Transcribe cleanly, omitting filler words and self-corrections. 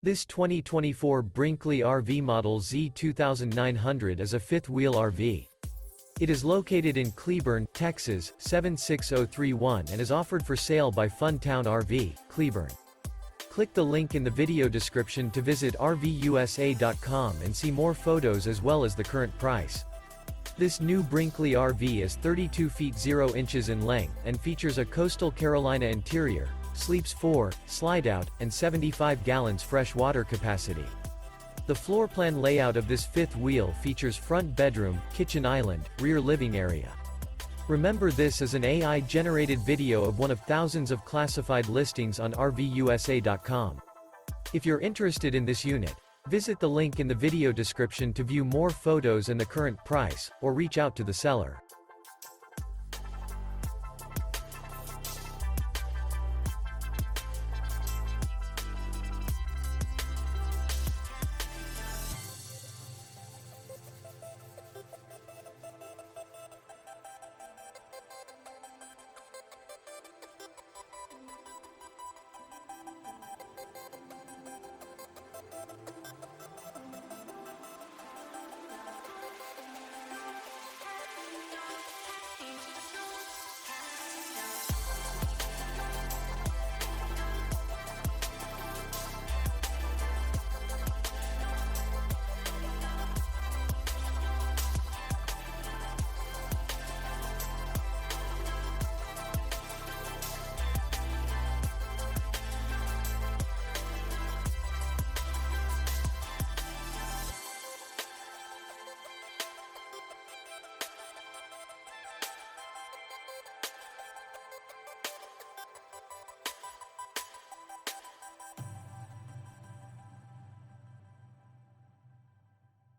This 2024 Brinkley RV Model Z 2900 is a fifth-wheel RV. It is located in Cleburne, Texas, 76031 and is offered for sale by Funtown RV, Cleburne. Click the link in the video description to visit RVUSA.com and see more photos as well as the current price. This new Brinkley RV is 32 feet 0 inches in length and features a coastal Carolina interior, sleeps 4, Slideout, and 75 gallons fresh water capacity. The floor plan layout of this fifth wheel features front bedroom, kitchen island, rear living area. Remember, this is an AI-generated video of one of thousands of classified listings on RVUSA.com. If you're interested in this unit, visit the link in the video description to view more photos and the current price, or reach out to the seller.